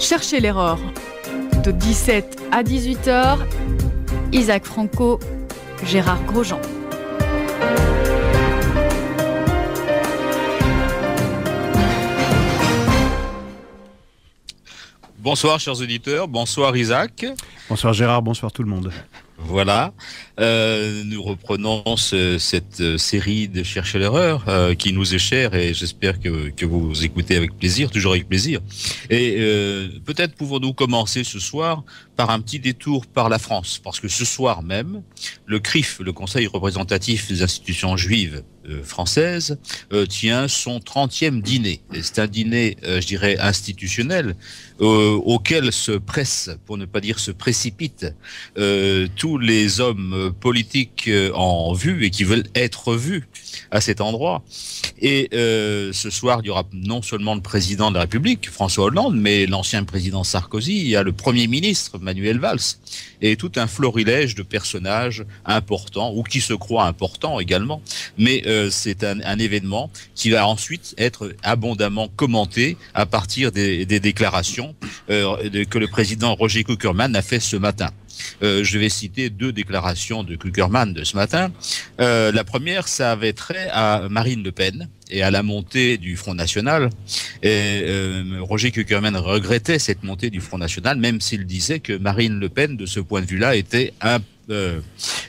Cherchez l'erreur. De 17 à 18h, Isaac Franco, Gérard Grosjean. Bonsoir chers auditeurs, bonsoir Isaac. Bonsoir Gérard, bonsoir tout le monde. Voilà, nous reprenons cette série de Chercher l'erreur qui nous est chère et j'espère que vous écoutez avec plaisir, toujours avec plaisir. Et peut-être pouvons-nous commencer ce soir par un petit détour par la France, parce que ce soir même, le CRIF, le Conseil représentatif des institutions juives françaises, tient son 30e dîner. C'est un dîner, je dirais, institutionnel, auquel se pressent, pour ne pas dire se précipitent, tous les hommes politiques en vue et qui veulent être vus à cet endroit. Et ce soir, il y aura non seulement le président de la République, François Hollande, mais l'ancien président Sarkozy, il y a le Premier ministre, Manuel Valls, et tout un florilège de personnages importants, ou qui se croient importants également. Mais c'est un événement qui va ensuite être abondamment commenté à partir des déclarations que le président Roger Kuckerman a fait ce matin. Je vais citer deux déclarations de Kuckerman de ce matin. La première, ça avait trait à Marine Le Pen et à la montée du Front National. Et Roger Kuckerman regrettait cette montée du Front National, même s'il disait que Marine Le Pen, de ce point de vue-là, était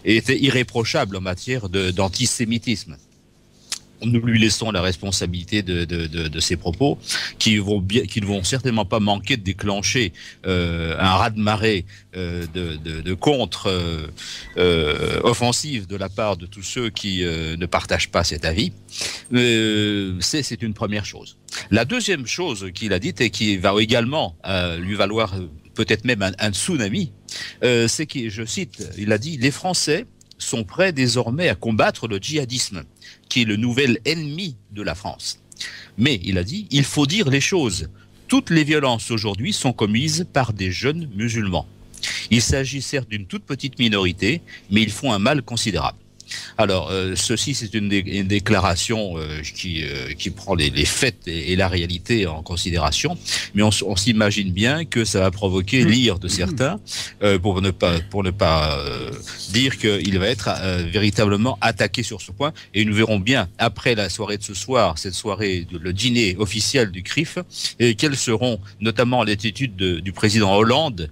irréprochable en matière d'antisémitisme. Nous lui laissons la responsabilité de ses propos, qui ne vont certainement pas manquer de déclencher un raz-de-marée de contre-offensive de la part de tous ceux qui ne partagent pas cet avis. C'est une première chose. La deuxième chose qu'il a dite et qui va également lui valoir peut-être même un tsunami, c'est que, je cite, il a dit « Les Français sont prêts désormais à combattre le djihadisme, qui est le nouvel ennemi de la France. Mais, il a dit, il faut dire les choses. Toutes les violences aujourd'hui sont commises par des jeunes musulmans. Il s'agit certes d'une toute petite minorité, mais ils font un mal considérable. » Alors, ceci, c'est une déclaration qui prend les faits et la réalité en considération, mais on s'imagine bien que ça va provoquer l'ire de certains, pour ne pas dire qu'il va être véritablement attaqué sur ce point. Et nous verrons bien, après la soirée de ce soir, cette soirée, le dîner officiel du CRIF, quelles seront notamment l'attitude du président Hollande,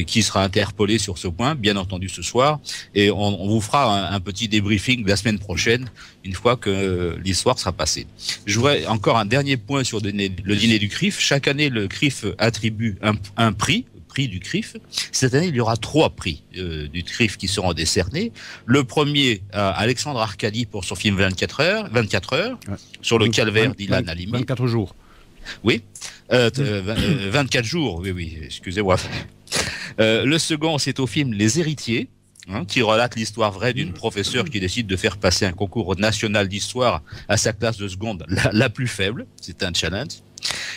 qui sera interpellé sur ce point, bien entendu ce soir, et on vous fera un petit débriefing de la semaine prochaine, une fois que l'histoire sera passée. Je voudrais encore un dernier point sur le dîner du CRIF. Chaque année, le CRIF attribue un prix du CRIF. Cette année, il y aura 3 prix du CRIF qui seront décernés. Le premier à Alexandre Arcadi pour son film 24 heures, ouais. Sur le calvaire d'Ilan Halimi. 24 jours. Oui, 24 jours, oui, excusez-moi. Le second, c'est au film Les Héritiers, qui relate l'histoire vraie d'une professeure qui décide de faire passer un concours national d'histoire à sa classe de seconde la plus faible. C'est un challenge.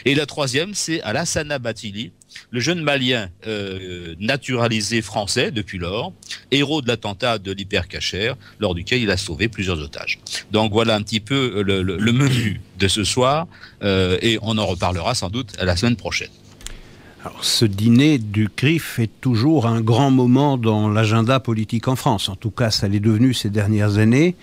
Et la troisième, c'est Alassana Bathily, le jeune Malien naturalisé français depuis lors, héros de l'attentat de l'Hypercacher, lors duquel il a sauvé plusieurs otages. Donc voilà un petit peu le menu de ce soir, et on en reparlera sans doute la semaine prochaine. Alors, ce dîner du CRIF est toujours un grand moment dans l'agenda politique en France. En tout cas, ça l'est devenu ces dernières années.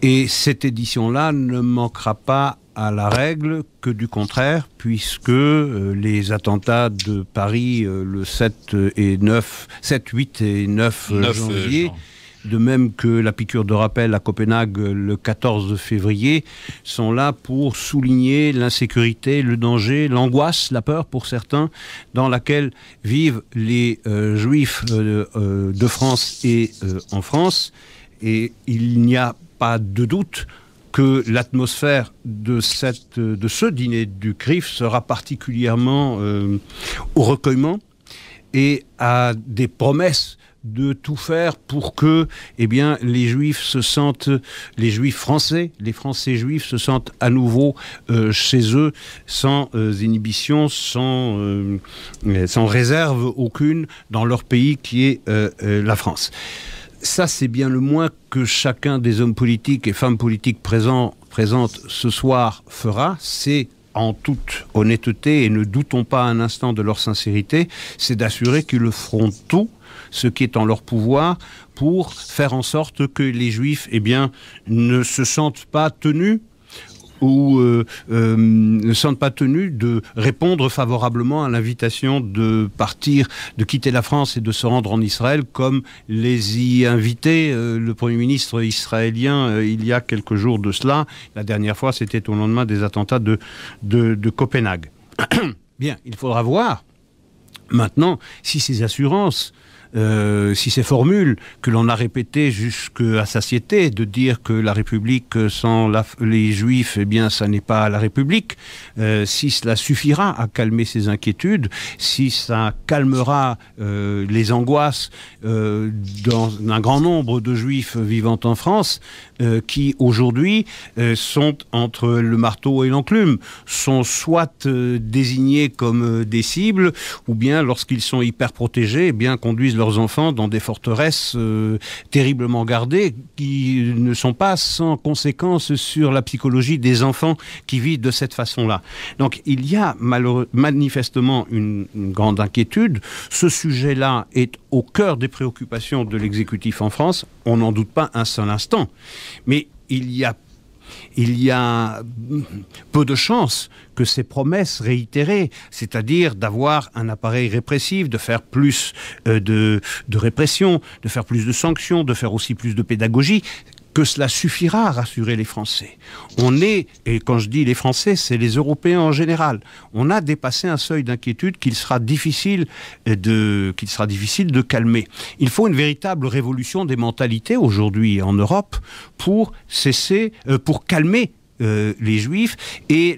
Et cette édition-là ne manquera pas à la règle que du contraire, puisque les attentats de Paris le 7, 8 et 9 janvier, de même que la piqûre de rappel à Copenhague le 14 février, sont là pour souligner l'insécurité, le danger, l'angoisse, la peur pour certains, dans laquelle vivent les Juifs de France et en France. Et il n'y a pas de doute que l'atmosphère de ce dîner du CRIF sera particulièrement au recueillement et à des promesses de tout faire pour que, les Juifs les Juifs français, les Français juifs se sentent à nouveau chez eux, sans inhibition, sans réserve aucune dans leur pays qui est la France. Ça, c'est bien le moins que chacun des hommes politiques et femmes politiques présentes ce soir fera, c'est en toute honnêteté, et ne doutons pas un instant de leur sincérité, c'est d'assurer qu'ils feront tout ce qui est en leur pouvoir pour faire en sorte que les Juifs, ne se sentent pas tenus ou ne sentent pas tenus de répondre favorablement à l'invitation de partir, de quitter la France et de se rendre en Israël, comme les y invitait le Premier ministre israélien il y a quelques jours de cela. La dernière fois, c'était au lendemain des attentats de Copenhague. Bien, il faudra voir maintenant si ces assurances, si ces formules que l'on a répétées jusqu'à satiété, de dire que la République sans les Juifs, ça n'est pas la République, si cela suffira à calmer ces inquiétudes, si ça calmera les angoisses dans un grand nombre de Juifs vivant en France, qui aujourd'hui sont entre le marteau et l'enclume, sont soit désignés comme des cibles, ou bien lorsqu'ils sont hyper protégés, conduisent leurs enfants dans des forteresses terriblement gardées, qui ne sont pas sans conséquences sur la psychologie des enfants qui vivent de cette façon-là. Donc il y a manifestement une grande inquiétude. Ce sujet-là est au cœur des préoccupations de l'exécutif en France, on n'en doute pas un seul instant. Mais il y a peu de chances que ces promesses réitérées, c'est-à-dire d'avoir un appareil répressif, de faire plus de répression, de faire plus de sanctions, de faire aussi plus de pédagogie, que cela suffira à rassurer les Français. Et quand je dis les Français, c'est les Européens en général. On a dépassé un seuil d'inquiétude qu'il sera difficile de calmer. Il faut une véritable révolution des mentalités aujourd'hui en Europe pour calmer les Juifs et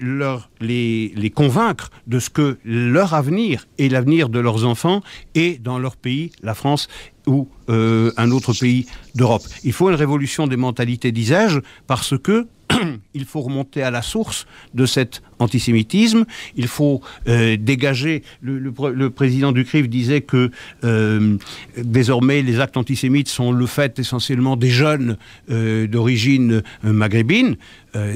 les convaincre de ce que leur avenir et l'avenir de leurs enfants est dans leur pays, la France, ou un autre pays d'Europe. Il faut une révolution des mentalités, disais-je, parce que il faut remonter à la source de cet antisémitisme. Il faut dégager... Le président du CRIF disait que désormais les actes antisémites sont le fait essentiellement des jeunes d'origine maghrébine.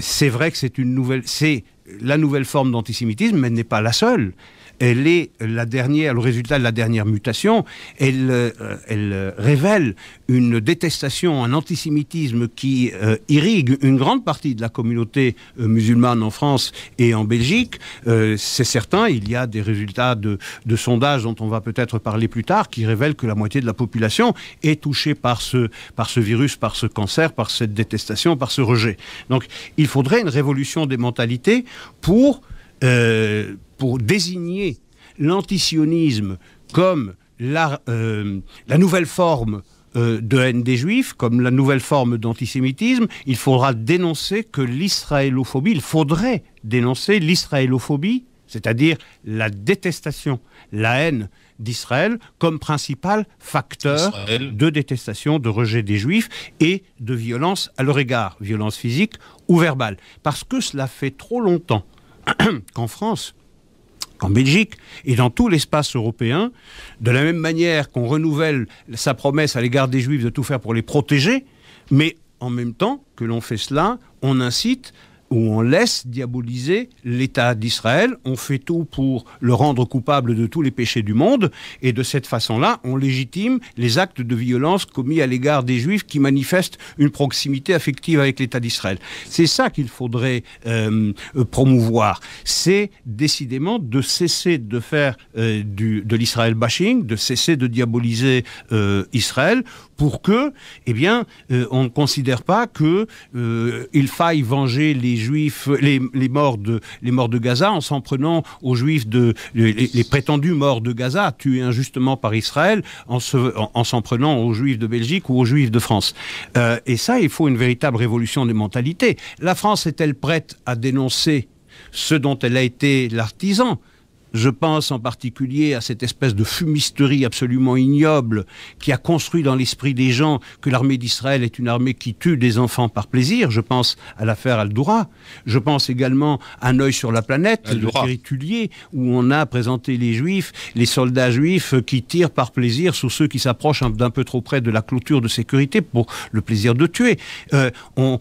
C'est vrai que c'est la nouvelle forme d'antisémitisme, mais elle n'est pas la seule. Elle est le résultat de la dernière mutation. Elle révèle une détestation, un antisémitisme qui irrigue une grande partie de la communauté musulmane en France et en Belgique. C'est certain, il y a des résultats de sondages dont on va peut-être parler plus tard, qui révèlent que la moitié de la population est touchée par ce virus, par ce cancer, par cette détestation, par ce rejet. Donc il faudrait une révolution des mentalités pour désigner l'antisionisme comme la nouvelle forme de haine des Juifs, comme la nouvelle forme d'antisémitisme. Il faudrait dénoncer l'israélophobie, c'est-à-dire la détestation, la haine d'Israël comme principal facteur de détestation, de rejet des Juifs et de violence à leur égard, violence physique ou verbale. Parce que cela fait trop longtemps qu'en France, qu'en Belgique et dans tout l'espace européen, de la même manière qu'on renouvelle sa promesse à l'égard des Juifs de tout faire pour les protéger, mais en même temps que l'on fait cela, on incite où on laisse diaboliser l'État d'Israël, on fait tout pour le rendre coupable de tous les péchés du monde, et de cette façon-là, on légitime les actes de violence commis à l'égard des Juifs qui manifestent une proximité affective avec l'État d'Israël. C'est ça qu'il faudrait promouvoir. C'est décidément de cesser de faire de l'Israël bashing, de cesser de diaboliser Israël, pour que, on ne considère pas que il faille venger les Juifs, les morts de Gaza, en s'en prenant aux Juifs les prétendus morts de Gaza, tués injustement par Israël, en s'en prenant aux Juifs de Belgique ou aux Juifs de France. Et ça, il faut une véritable révolution des mentalités. La France est-elle prête à dénoncer ce dont elle a été l'artisan, Je pense en particulier à cette espèce de fumisterie absolument ignoble qui a construit dans l'esprit des gens que l'armée d'Israël est une armée qui tue des enfants par plaisir. Je pense à l'affaire Al-Doura. Je pense également à Un œil sur la planète, le Territulier, où on a présenté les Juifs, les soldats juifs qui tirent par plaisir sur ceux qui s'approchent d'un peu trop près de la clôture de sécurité pour le plaisir de tuer. On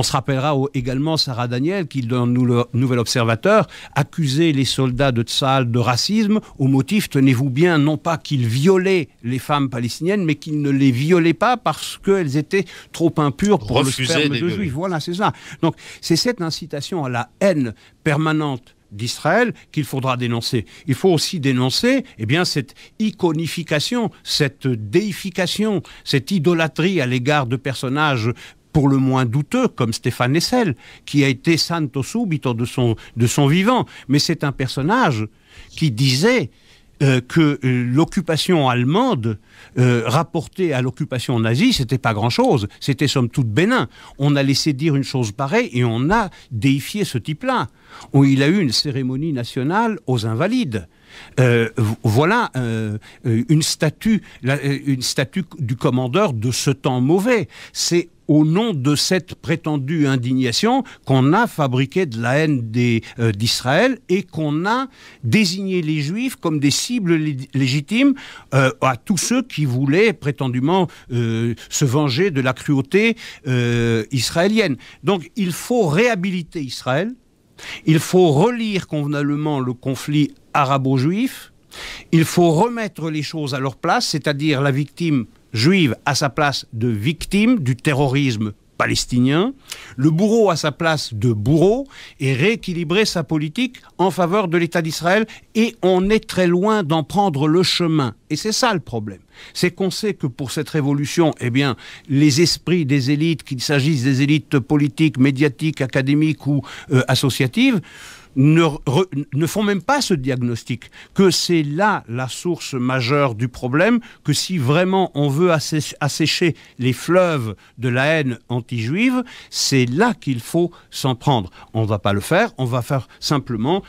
se rappellera également Sarah Daniel qui, dans le Nouvel Observateur, accusait les soldats de Tsahal de racisme au motif, tenez-vous bien, non pas qu'ils violaient les femmes palestiniennes, mais qu'ils ne les violaient pas parce qu'elles étaient trop impures pour le sperme de juifs. Voilà, c'est ça. Donc, c'est cette incitation à la haine permanente d'Israël qu'il faudra dénoncer. Il faut aussi dénoncer cette iconification, cette déification, cette idolâtrie à l'égard de personnages pour le moins douteux, comme Stéphane Hessel, qui a été santo subito de son vivant. Mais c'est un personnage qui disait que l'occupation allemande, rapportée à l'occupation nazie, c'était pas grand-chose. C'était somme toute bénin. On a laissé dire une chose pareille et on a déifié ce type-là. Il a eu une cérémonie nationale aux Invalides. Voilà une statue du commandeur de ce temps mauvais. C'est au nom de cette prétendue indignation qu'on a fabriqué de la haine d'Israël et qu'on a désigné les Juifs comme des cibles légitimes à tous ceux qui voulaient prétendument se venger de la cruauté israélienne. Donc il faut réhabiliter Israël, il faut relire convenablement le conflit arabo-juif, il faut remettre les choses à leur place, c'est-à-dire la victime juive à sa place de victime du terrorisme palestinien, le bourreau à sa place de bourreau, et rééquilibrer sa politique en faveur de l'État d'Israël. Et on est très loin d'en prendre le chemin. Et c'est ça le problème. C'est qu'on sait que pour cette révolution, les esprits des élites, qu'il s'agisse des élites politiques, médiatiques, académiques ou associatives, ne font même pas ce diagnostic, que c'est là la source majeure du problème, que si vraiment on veut assécher les fleuves de la haine anti-juive, c'est là qu'il faut s'en prendre. On ne va pas le faire, on va faire simplement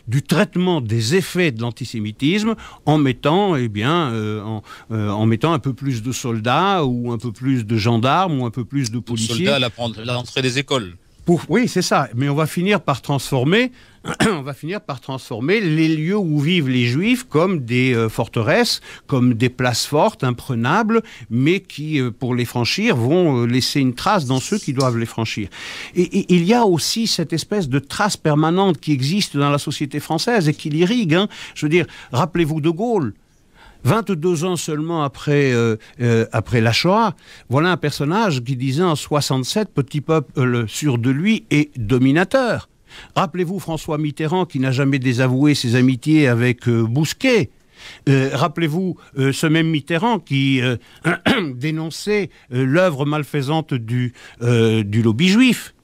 du traitement des effets de l'antisémitisme en mettant, en mettant un peu plus de soldats ou un peu plus de gendarmes ou un peu plus de policiers. Soldats à l'entrée des écoles. Oui, c'est ça. Mais on va finir par transformer les lieux où vivent les Juifs comme des forteresses, comme des places fortes, imprenables, mais qui, pour les franchir, vont laisser une trace dans ceux qui doivent les franchir. Et il y a aussi cette espèce de trace permanente qui existe dans la société française et qui l'irrigue. Je veux dire, rappelez-vous de Gaulle. 22 ans seulement après la Shoah, voilà un personnage qui disait en 67, petit peuple sûr de lui et dominateur. Rappelez-vous François Mitterrand qui n'a jamais désavoué ses amitiés avec Bousquet. Rappelez-vous ce même Mitterrand qui dénonçait l'œuvre malfaisante du lobby juif.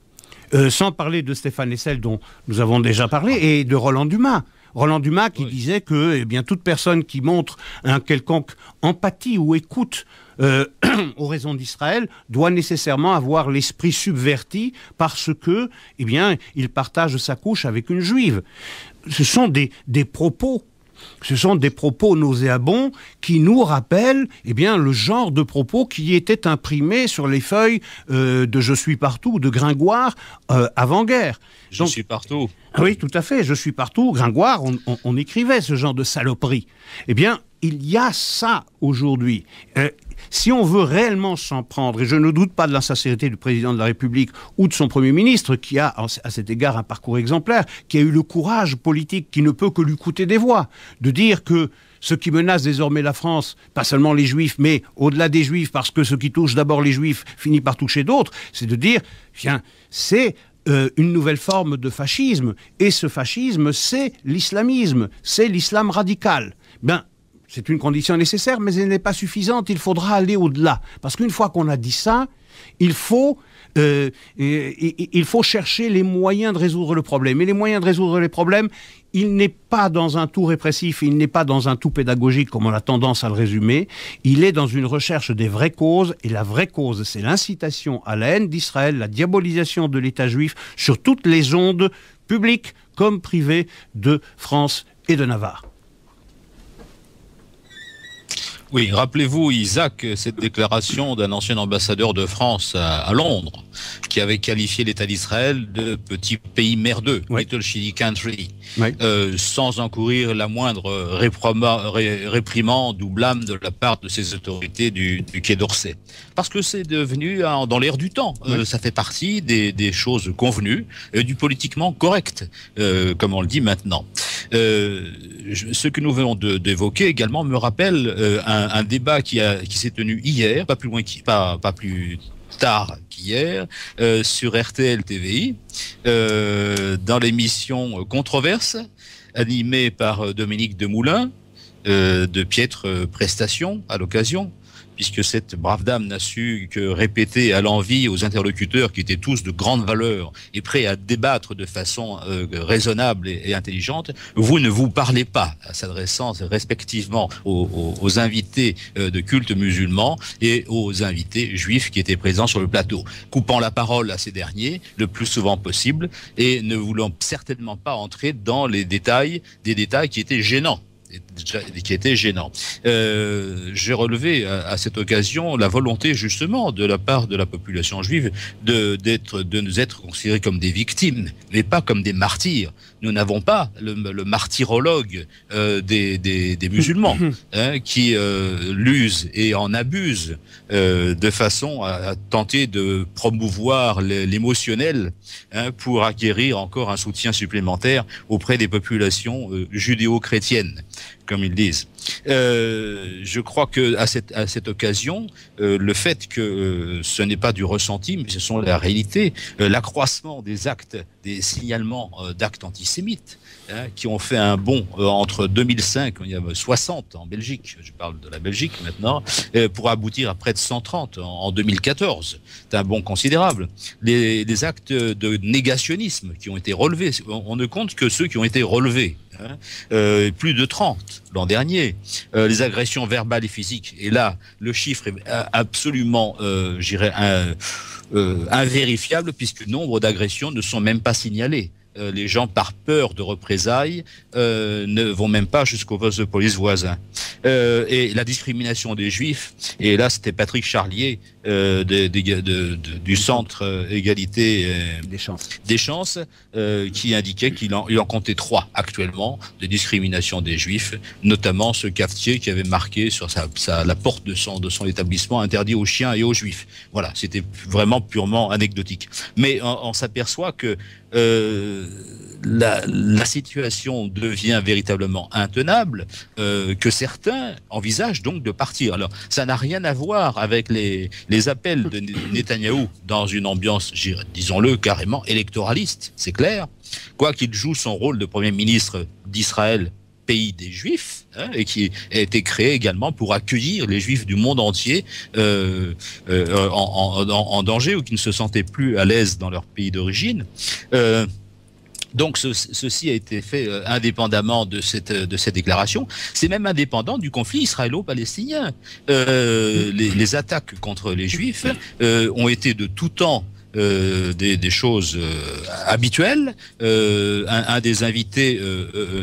Sans parler de Stéphane Hessel dont nous avons déjà parlé et de Roland Dumas. Roland Dumas qui disait que toute personne qui montre un quelconque empathie ou écoute aux raisons d'Israël doit nécessairement avoir l'esprit subverti parce que il partage sa couche avec une juive. Ce sont des propos. Ce sont des propos nauséabonds qui nous rappellent le genre de propos qui étaient imprimés sur les feuilles de Je suis partout de Gringoire avant-guerre. Je suis partout. Oui, tout à fait. Je suis partout. Gringoire, on écrivait ce genre de saloperie. Il y a ça aujourd'hui. Si on veut réellement s'en prendre, et je ne doute pas de la sincérité du président de la République ou de son Premier ministre, qui a à cet égard un parcours exemplaire, qui a eu le courage politique qui ne peut que lui coûter des voix, de dire que ce qui menace désormais la France, pas seulement les Juifs, mais au-delà des Juifs, parce que ce qui touche d'abord les Juifs finit par toucher d'autres, c'est de dire, c'est une nouvelle forme de fascisme. Et ce fascisme, c'est l'islamisme, c'est l'islam radical. C'est une condition nécessaire, mais elle n'est pas suffisante. Il faudra aller au-delà. Parce qu'une fois qu'on a dit ça, il faut chercher les moyens de résoudre le problème. Et les moyens de résoudre les problèmes, il n'est pas dans un tout répressif, il n'est pas dans un tout pédagogique, comme on a tendance à le résumer. Il est dans une recherche des vraies causes. Et la vraie cause, c'est l'incitation à la haine d'Israël, la diabolisation de l'État juif sur toutes les ondes publics comme privés de France et de Navarre. Oui, rappelez-vous, Isaac, cette déclaration d'un ancien ambassadeur de France à Londres, qui avait qualifié l'État d'Israël de petit pays merdeux, Little Shitty Country, sans encourir la moindre réprimande ou blâme de la part de ces autorités du Quai d'Orsay. Parce que c'est devenu dans l'air du temps. Ça fait partie des choses convenues, du politiquement correct, comme on le dit maintenant. Ce que nous venons d'évoquer également me rappelle un débat qui s'est tenu hier, pas plus tard qu'hier, sur RTL TVI, dans l'émission Controverse, animée par Dominique Demoulin, de piètre prestation à l'occasion, puisque cette brave dame n'a su que répéter à l'envi aux interlocuteurs qui étaient tous de grande valeur et prêts à débattre de façon raisonnable et intelligente, vous ne vous parlez pas, s'adressant respectivement aux invités de culte musulman et aux invités juifs qui étaient présents sur le plateau, coupant la parole à ces derniers le plus souvent possible et ne voulant certainement pas entrer dans des détails qui étaient gênants. J'ai relevé à cette occasion la volonté justement de la part de la population juive de nous être considérés comme des victimes, mais pas comme des martyrs. Nous n'avons pas le martyrologue des musulmans qui l'usent et en abusent de façon à tenter de promouvoir l'émotionnel pour acquérir encore un soutien supplémentaire auprès des populations judéo-chrétiennes, comme ils disent. Je crois que à cette occasion, le fait que ce n'est pas du ressenti, mais ce sont la réalité, l'accroissement des actes, des signalements d'actes antisémites, qui ont fait un bond entre 2005, il y a 60 en Belgique, je parle de la Belgique maintenant, pour aboutir à près de 130 en 2014. C'est un bond considérable. Les actes de négationnisme qui ont été relevés, on ne compte que ceux qui ont été relevés. Plus de 30 l'an dernier, les agressions verbales et physiques, et là le chiffre est absolument invérifiable, puisque nombre d'agressions ne sont même pas signalées. Les gens, par peur de représailles, ne vont même pas jusqu'au poste de police voisin. Et la discrimination des Juifs, et là c'était Patrick Charlier du Centre Égalité des Chances qui indiquait qu'il en comptait 3 actuellement de discrimination des Juifs, notamment ce cafetier qui avait marqué sur la porte de son établissement interdit aux chiens et aux Juifs. Voilà, c'était vraiment purement anecdotique. Mais on s'aperçoit que la situation devient véritablement intenable, que certains envisagent donc de partir. Alors, ça n'a rien à voir avec les appels de Netanyahou dans une ambiance, disons-le, carrément électoraliste, c'est clair. Quoiqu'il joue son rôle de Premier ministre d'Israël, pays des Juifs, et qui a été créé également pour accueillir les Juifs du monde entier en danger ou qui ne se sentaient plus à l'aise dans leur pays d'origine. Donc ceci a été fait indépendamment de cette déclaration. C'est même indépendant du conflit israélo-palestinien. Les attaques contre les Juifs ont été de tout temps des choses habituelles. Un des invités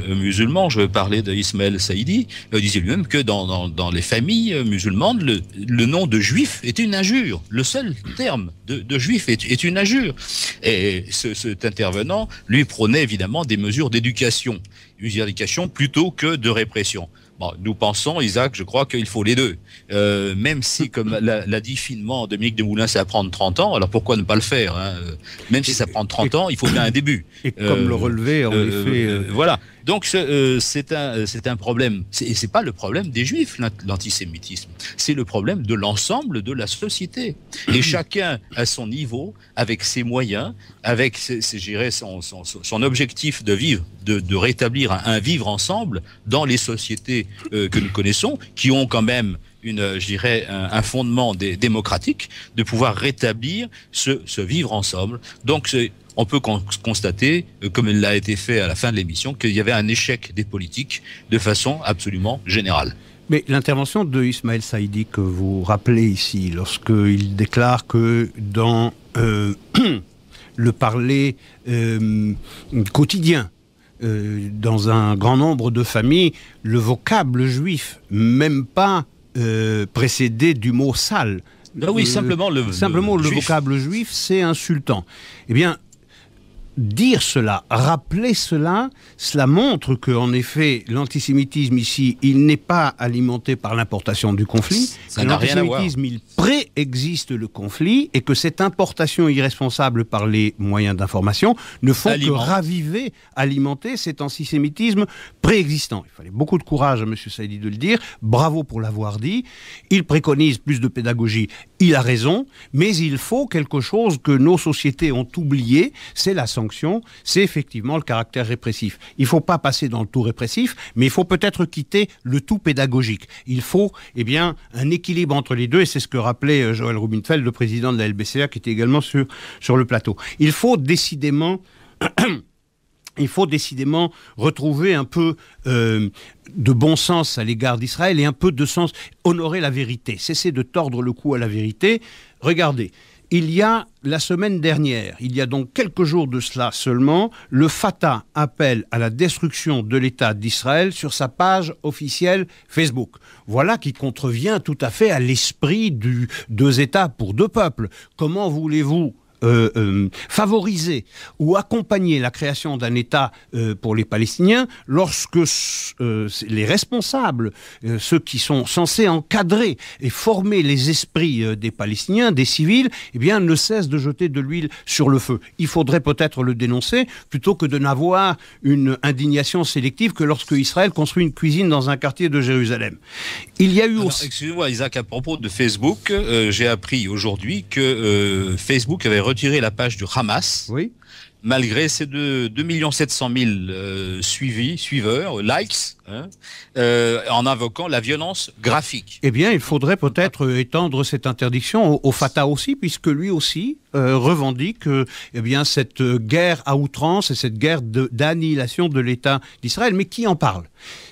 musulmans, je veux parler d'Ismaël Saïdi, disait lui-même que dans les familles musulmanes, le nom de juif est une injure. Le seul terme de juif est une injure. Et cet intervenant, lui, prônait évidemment des mesures d'éducation plutôt que de répression. Bon, nous pensons, Isaac, je crois qu'il faut les deux. Même si, comme l'a dit finement Dominique Demoulin, ça va prendre 30 ans, alors pourquoi ne pas le faire, hein? Même si ça prend 30 ans, il faut bien un début. Et comme le relevé, en effet... Voilà. Donc c'est un problème. Et c'est pas le problème des Juifs, l'antisémitisme. C'est le problème de l'ensemble de la société. Et chacun à son niveau, avec ses moyens, avec son objectif de vivre, de rétablir un vivre ensemble dans les sociétés que nous connaissons, qui ont quand même un fondement démocratique, de pouvoir rétablir ce vivre ensemble. Donc on peut constater, comme il l'a été fait à la fin de l'émission, qu'il y avait un échec des politiques de façon absolument générale. Mais l'intervention de Ismaël Saïdi que vous rappelez ici, lorsqu'il déclare que dans le parler quotidien. Dans un grand nombre de familles, le vocable juif, même pas précédé du mot sale. Oui, simplement le vocable juif, c'est insultant. Eh bien, dire cela, rappeler cela, cela montre qu'en effet, l'antisémitisme ici, il n'est pas alimenté par l'importation du conflit. Ça n'a rien à voir. L'antisémitisme, il préexiste le conflit et que cette importation irresponsable par les moyens d'information ne font que raviver, alimenter cet antisémitisme préexistant. Il fallait beaucoup de courage à M. Saïdi de le dire. Bravo pour l'avoir dit. Il préconise plus de pédagogie. Il a raison. Mais il faut quelque chose que nos sociétés ont oublié, c'est la sanction, c'est effectivement le caractère répressif. Il ne faut pas passer dans le tout répressif, mais il faut peut-être quitter le tout pédagogique. Il faut un équilibre entre les deux, et c'est ce que rappelait Joël Rubinfeld, le président de la LBCA, qui était également sur le plateau. Il faut décidément retrouver un peu de bon sens à l'égard d'Israël et un peu de sens, honorer la vérité, cesser de tordre le cou à la vérité. Regardez, il y a la semaine dernière, il y a donc quelques jours de cela seulement, le Fatah appelle à la destruction de l'État d'Israël sur sa page officielle Facebook. Voilà qui contrevient tout à fait à l'esprit du deux États pour deux peuples. Comment voulez-vous favoriser ou accompagner la création d'un État pour les Palestiniens lorsque les responsables, ceux qui sont censés encadrer et former les esprits des Palestiniens, des civils, ne cessent de jeter de l'huile sur le feu. Il faudrait peut-être le dénoncer plutôt que de n'avoir une indignation sélective que lorsque Israël construit une cuisine dans un quartier de Jérusalem. Il y a eu aussi... Excusez-moi Isaac, à propos de Facebook, j'ai appris aujourd'hui que Facebook avait retiré la page du Hamas, oui, malgré ses 2 700 000 suiveurs, likes, en invoquant la violence graphique. Eh bien, il faudrait peut-être étendre cette interdiction au Fatah aussi, puisque lui aussi revendique cette guerre à outrance et cette guerre d'annihilation de l'État d'Israël. Mais qui en parle?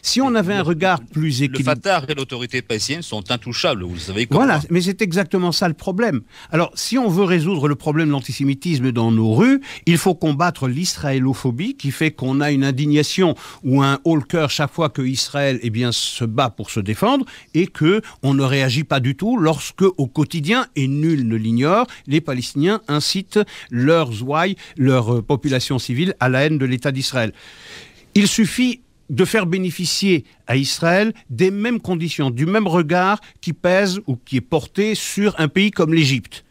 Si on avait un regard plus équilibré... Le Fatah et l'autorité palestinienne sont intouchables, vous le savez comment. Voilà, mais c'est exactement ça le problème. Alors, si on veut résoudre le problème de l'antisémitisme dans nos rues, il faut combattre l'israélophobie qui fait qu'on a une indignation ou un haut-le-cœur chaque fois que Israël se bat pour se défendre et qu'on ne réagit pas du tout lorsque, au quotidien, et nul ne l'ignore, les Palestiniens incitent leurs ouailles, leur population civile à la haine de l'État d'Israël. Il suffit de faire bénéficier à Israël des mêmes conditions, du même regard qui pèse ou qui est porté sur un pays comme l'Égypte.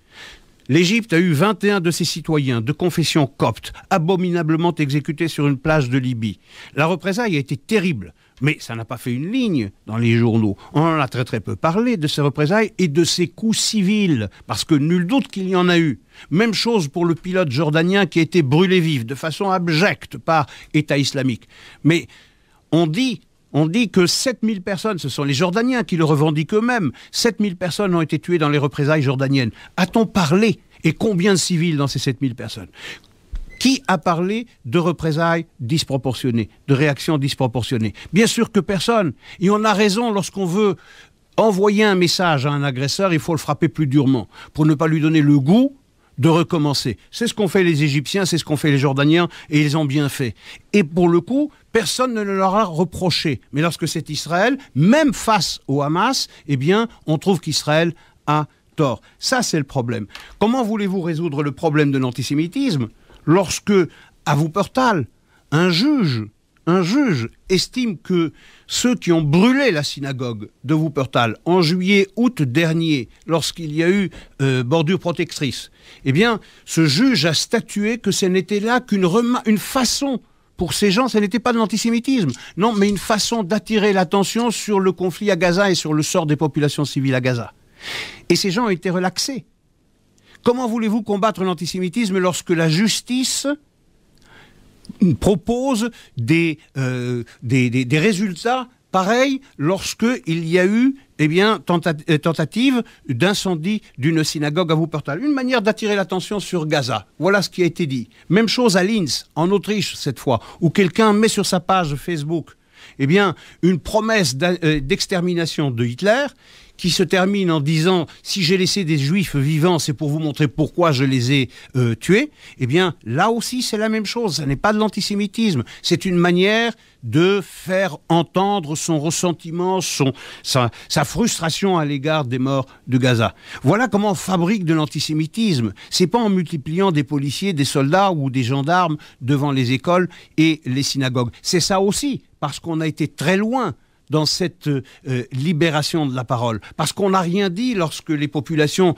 L'Égypte a eu 21 de ses citoyens de confession copte abominablement exécutés sur une plage de Libye. La représaille a été terrible, mais ça n'a pas fait une ligne dans les journaux. On en a très très peu parlé de ces représailles et de ces coups civils, parce que nul doute qu'il y en a eu. Même chose pour le pilote jordanien qui a été brûlé vif de façon abjecte par État islamique. Mais on dit que 7000 personnes, ce sont les Jordaniens qui le revendiquent eux-mêmes, 7000 personnes ont été tuées dans les représailles jordaniennes. A-t-on parlé? Et combien de civils dans ces 7000 personnes? Qui a parlé de représailles disproportionnées, de réactions disproportionnées? Bien sûr que personne. Et on a raison, lorsqu'on veut envoyer un message à un agresseur, il faut le frapper plus durement, pour ne pas lui donner le goût de recommencer. C'est ce qu'ont fait les Égyptiens, c'est ce qu'ont fait les Jordaniens, et ils ont bien fait. Et pour le coup, personne ne leur a reproché. Mais lorsque c'est Israël, même face au Hamas, on trouve qu'Israël a tort. Ça, c'est le problème. Comment voulez-vous résoudre le problème de l'antisémitisme lorsque, à Wuppertal, un juge estime que ceux qui ont brûlé la synagogue de Wuppertal en juillet-août dernier, lorsqu'il y a eu bordure protectrice, ce juge a statué que ce n'était là qu'une façon, pour ces gens, ce n'était pas de l'antisémitisme, non, mais une façon d'attirer l'attention sur le conflit à Gaza et sur le sort des populations civiles à Gaza. Et ces gens ont été relaxés. Comment voulez-vous combattre l'antisémitisme lorsque la justice propose des résultats pareils lorsqu'il y a eu tentative d'incendie d'une synagogue à Wuppertal? Une manière d'attirer l'attention sur Gaza. Voilà ce qui a été dit. Même chose à Linz, en Autriche cette fois, où quelqu'un met sur sa page Facebook une promesse d'extermination de Hitler qui se termine en disant « si j'ai laissé des juifs vivants, c'est pour vous montrer pourquoi je les ai tués », eh bien, là aussi, c'est la même chose. Ce n'est pas de l'antisémitisme. C'est une manière de faire entendre son ressentiment, sa frustration à l'égard des morts de Gaza. Voilà comment on fabrique de l'antisémitisme. C'est pas en multipliant des policiers, des soldats ou des gendarmes devant les écoles et les synagogues. C'est ça aussi, parce qu'on a été très loin dans cette libération de la parole. Parce qu'on n'a rien dit lorsque les populations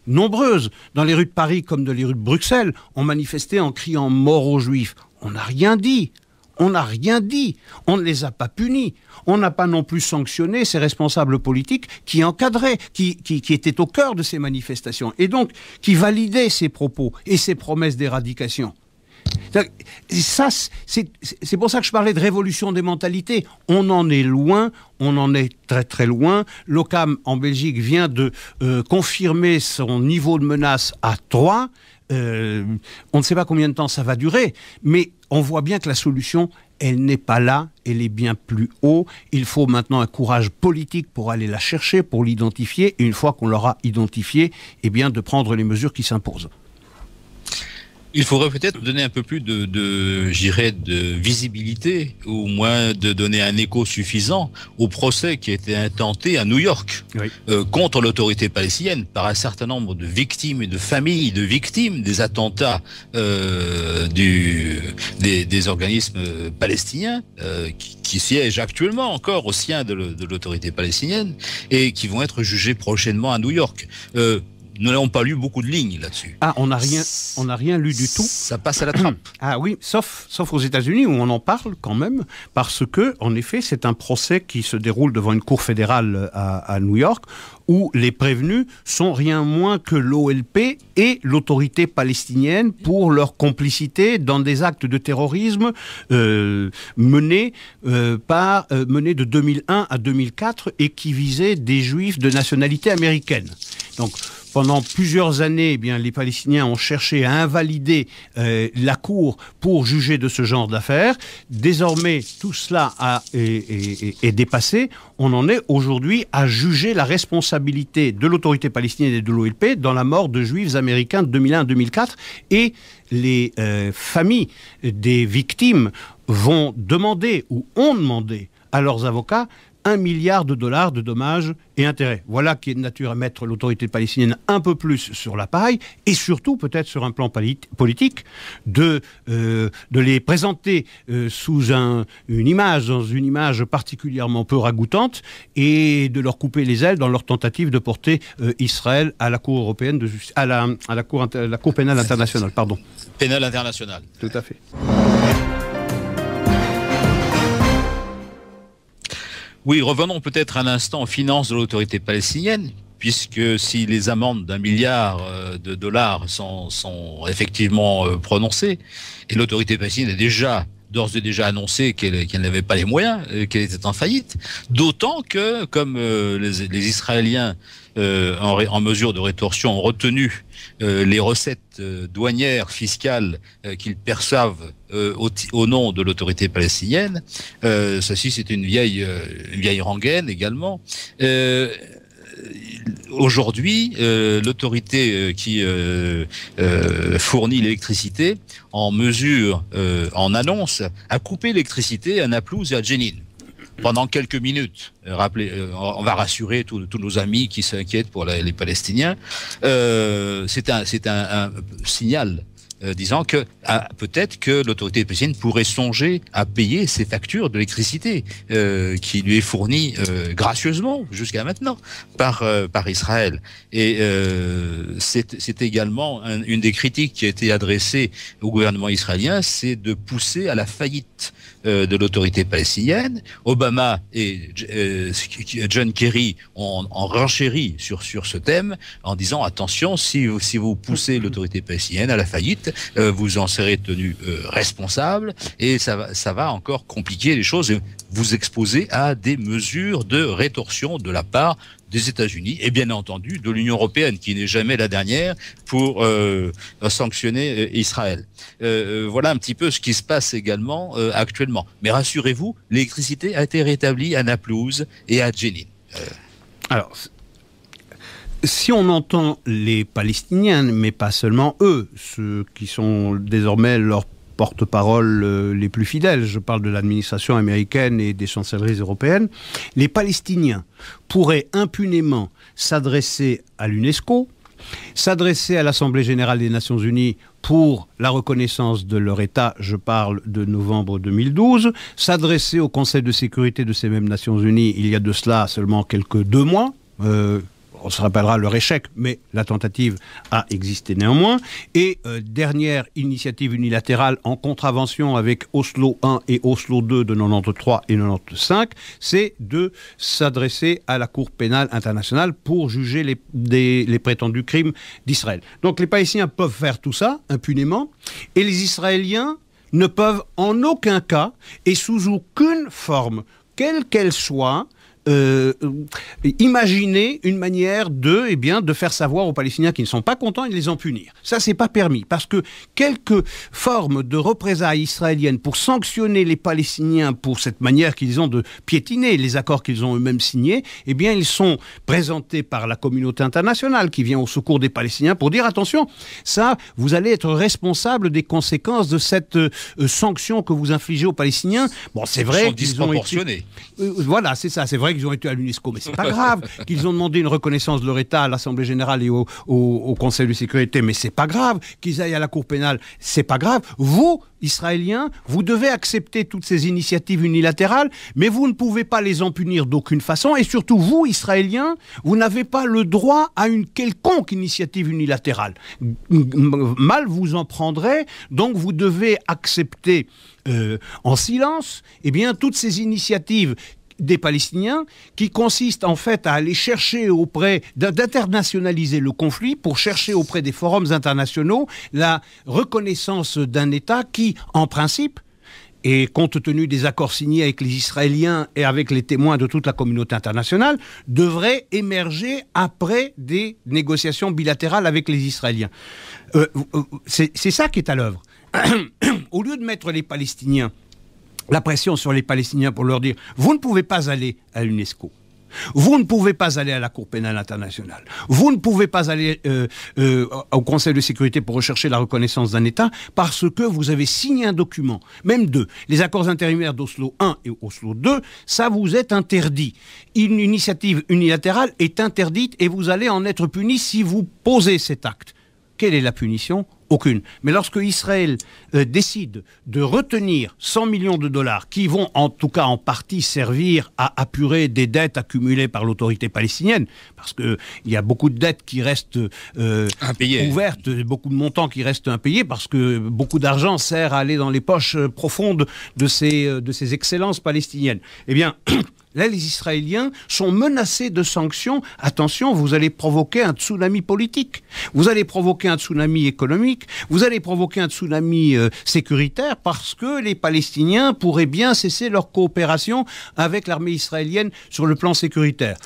nombreuses, dans les rues de Paris comme dans les rues de Bruxelles, ont manifesté en criant « mort aux Juifs ». On n'a rien dit. On n'a rien dit. On ne les a pas punis. On n'a pas non plus sanctionné ces responsables politiques qui encadraient, qui étaient au cœur de ces manifestations et donc qui validaient ces propos et ces promesses d'éradication. Ça, c'est pour ça que je parlais de révolution des mentalités. On en est loin, on en est très très loin. L'OCAM en Belgique vient de confirmer son niveau de menace à 3. On ne sait pas combien de temps ça va durer, mais on voit bien que la solution, elle n'est pas là, elle est bien plus haut. Il faut maintenant un courage politique pour aller la chercher, pour l'identifier, et une fois qu'on l'aura identifiée, eh bien de prendre les mesures qui s'imposent. Il faudrait peut-être donner un peu plus je dirais, de visibilité, ou au moins de donner un écho suffisant au procès qui a été intenté à New York contre l'autorité palestinienne par un certain nombre de victimes et de familles de victimes des attentats des organismes palestiniens qui siègent actuellement encore au sein de l'autorité palestinienne et qui vont être jugés prochainement à New York. Nous n'avons pas lu beaucoup de lignes là-dessus. Ah, on n'a rien lu du tout. Ça passe à la trappe. Ah oui, sauf aux États-Unis où on en parle quand même, parce que, en effet, c'est un procès qui se déroule devant une cour fédérale à New York, où les prévenus sont rien moins que l'OLP et l'autorité palestinienne pour leur complicité dans des actes de terrorisme menés de 2001 à 2004 et qui visaient des juifs de nationalité américaine. Donc, pendant plusieurs années, eh bien, les Palestiniens ont cherché à invalider la Cour pour juger de ce genre d'affaires. Désormais, tout cela est dépassé. On en est aujourd'hui à juger la responsabilité de l'autorité palestinienne et de l'OLP dans la mort de Juifs américains de 2001 à 2004. Et les familles des victimes vont demander ou ont demandé à leurs avocats $1 milliard de dommages et intérêts. Voilà qui est de nature à mettre l'autorité palestinienne un peu plus sur la paille et surtout peut-être sur un plan politique de les présenter sous une image particulièrement peu ragoûtante et de leur couper les ailes dans leur tentative de porter Israël à la Cour européenne de justice, à la Cour pénale internationale, pardon. Pénale internationale. Tout à fait. Oui, revenons peut-être un instant aux finances de l'autorité palestinienne, puisque si les amendes d'1 milliard de dollars sont effectivement prononcées, et l'autorité palestinienne a d'ores et déjà annoncé qu'elle n'avait pas les moyens, qu'elle était en faillite, d'autant que, comme les Israéliens en mesure de rétorsion ont retenu les recettes douanières, fiscales qu'ils perçoivent au nom de l'autorité palestinienne, ceci c'est une vieille rengaine également. Aujourd'hui, l'autorité qui fournit l'électricité en annonce à couper l'électricité à Naplouse et à Jenin pendant quelques minutes. On va rassurer tous nos amis qui s'inquiètent pour les Palestiniens. C'est un signal disant que peut-être que l'autorité palestinienne pourrait songer à payer ses factures d'électricité qui lui est fournie gracieusement jusqu'à maintenant par Israël. Et c'est également une des critiques qui a été adressée au gouvernement israélien, c'est de pousser à la faillite de l'autorité palestinienne. Obama et John Kerry ont renchéri sur ce thème en disant attention, si vous poussez l'autorité palestinienne à la faillite, vous en serez tenu responsable et ça va encore compliquer les choses et vous exposer à des mesures de rétorsion de la part des États-Unis et bien entendu de l'Union européenne qui n'est jamais la dernière pour sanctionner Israël. Voilà un petit peu ce qui se passe également actuellement. Mais rassurez-vous, l'électricité a été rétablie à Naplouse et à Jenin. Alors, Si on entend les Palestiniens, mais pas seulement eux, ceux qui sont désormais leurs porte-parole les plus fidèles, je parle de l'administration américaine et des chancelleries européennes, les Palestiniens pourraient impunément s'adresser à l'UNESCO, s'adresser à l'Assemblée générale des Nations unies pour la reconnaissance de leur État, je parle de novembre 2012, s'adresser au Conseil de sécurité de ces mêmes Nations unies il y a de cela seulement quelques 2 mois, on se rappellera leur échec, mais la tentative a existé néanmoins. Et dernière initiative unilatérale en contravention avec Oslo 1 et Oslo 2 de 93 et 95, c'est de s'adresser à la Cour pénale internationale pour juger les prétendus crimes d'Israël. Donc les Palestiniens peuvent faire tout ça impunément, et les Israéliens ne peuvent en aucun cas, et sous aucune forme, quelle qu'elle soit, imaginer une manière de faire savoir aux Palestiniens qui ne sont pas contents et de les en punir. Ça, c'est pas permis, parce que quelques formes de représailles israéliennes pour sanctionner les Palestiniens pour cette manière qu'ils ont de piétiner les accords qu'ils ont eux-mêmes signés, eh bien, ils sont présentés par la communauté internationale qui vient au secours des Palestiniens pour dire attention, ça, vous allez être responsable des conséquences de cette sanction que vous infligez aux Palestiniens. Bon, c'est vrai qu'ils ont été... voilà, c'est ça, c'est vrai qu'ils ont été à l'UNESCO, mais c'est pas grave. Qu'ils ont demandé une reconnaissance de leur État à l'Assemblée générale et au Conseil de sécurité, mais c'est pas grave. Qu'ils aillent à la Cour pénale, c'est pas grave. Vous, Israéliens, vous devez accepter toutes ces initiatives unilatérales, mais vous ne pouvez pas les en punir d'aucune façon, et surtout vous, Israéliens, vous n'avez pas le droit à une quelconque initiative unilatérale. Mal vous en prendrez, donc vous devez accepter en silence, eh bien, toutes ces initiatives des Palestiniens, qui consistent en fait à aller chercher auprès, d'internationaliser le conflit pour chercher auprès des forums internationaux la reconnaissance d'un État qui, en principe, et compte tenu des accords signés avec les Israéliens et avec les témoins de toute la communauté internationale, devrait émerger après des négociations bilatérales avec les Israéliens. C'est ça qui est à l'œuvre. Au lieu de mettre les Palestiniens, la pression sur les Palestiniens pour leur dire « Vous ne pouvez pas aller à l'UNESCO. Vous ne pouvez pas aller à la Cour pénale internationale. Vous ne pouvez pas aller au Conseil de sécurité pour rechercher la reconnaissance d'un État parce que vous avez signé un document, même 2. Les accords intérimaires d'Oslo 1 et Oslo 2, ça vous est interdit. Une initiative unilatérale est interdite et vous allez en être puni si vous posez cet acte. Quelle est la punition ? Aucune. Mais lorsque Israël décide de retenir 100 millions de dollars qui vont en tout cas en partie servir à apurer des dettes accumulées par l'autorité palestinienne, parce qu'il y a beaucoup de dettes qui restent ouvertes, beaucoup de montants qui restent impayés, parce que beaucoup d'argent sert à aller dans les poches profondes de ces excellences palestiniennes. Eh bien... Là, les Israéliens sont menacés de sanctions. Attention, vous allez provoquer un tsunami politique. Vous allez provoquer un tsunami économique. Vous allez provoquer un tsunami sécuritaire parce que les Palestiniens pourraient bien cesser leur coopération avec l'armée israélienne sur le plan sécuritaire.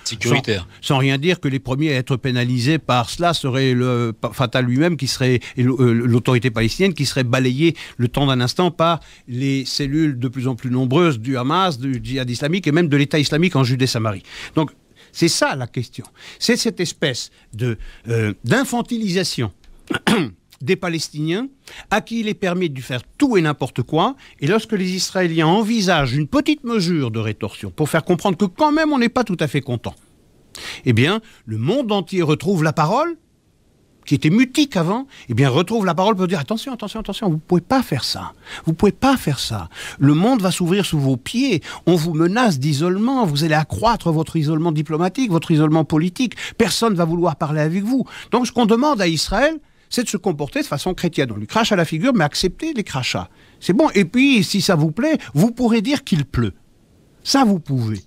Sans rien dire que les premiers à être pénalisés par cela seraient le Fatah lui-même, qui serait l'autorité palestinienne, qui serait balayée le temps d'un instant par les cellules de plus en plus nombreuses du Hamas, du djihad islamique et même de l'État islamique en Judée-Samarie. Donc, c'est ça la question. C'est cette espèce d'infantilisation des Palestiniens à qui il est permis de faire tout et n'importe quoi. Et lorsque les Israéliens envisagent une petite mesure de rétorsion pour faire comprendre que quand même on n'est pas tout à fait content, eh bien, le monde entier retrouve la parole, qui était mutique avant, eh bien, retrouve la parole pour dire attention, vous ne pouvez pas faire ça. Vous ne pouvez pas faire ça. Le monde va s'ouvrir sous vos pieds. On vous menace d'isolement. Vous allez accroître votre isolement diplomatique, votre isolement politique. Personne ne va vouloir parler avec vous. Donc, ce qu'on demande à Israël, c'est de se comporter de façon chrétienne. On lui crache à la figure, mais acceptez les crachats. C'est bon. Et puis, si ça vous plaît, vous pourrez dire qu'il pleut. Ça, vous pouvez.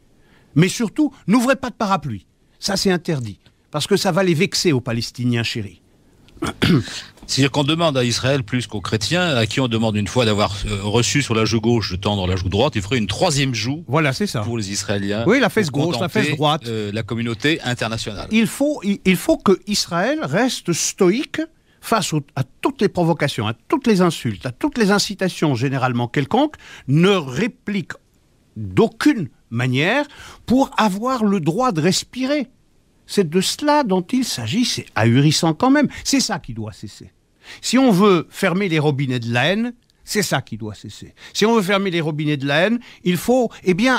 Mais surtout, n'ouvrez pas de parapluie. Ça, c'est interdit. Parce que ça va les vexer aux Palestiniens chéris. C'est-à-dire qu'on demande à Israël plus qu'aux chrétiens, à qui on demande une fois d'avoir reçu sur la joue gauche de tendre la joue droite, il ferait une troisième joue. Voilà, c'est ça. Pour les Israéliens. Oui, la fesse gauche, la fesse droite. La communauté internationale. Il faut que Israël reste stoïque face à toutes les provocations, à toutes les insultes, à toutes les incitations généralement quelconques, ne réplique d'aucune manière pour avoir le droit de respirer. C'est de cela dont il s'agit, c'est ahurissant quand même. C'est ça qui doit cesser. Si on veut fermer les robinets de la haine, c'est ça qui doit cesser. Si on veut fermer les robinets de la haine, il faut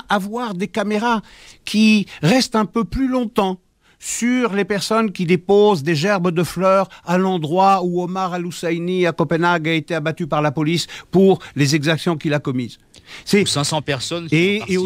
avoir des caméras qui restent un peu plus longtemps sur les personnes qui déposent des gerbes de fleurs à l'endroit où Omar al-Husseini à Copenhague a été abattu par la police pour les exactions qu'il a commises. C'est 500 personnes qui et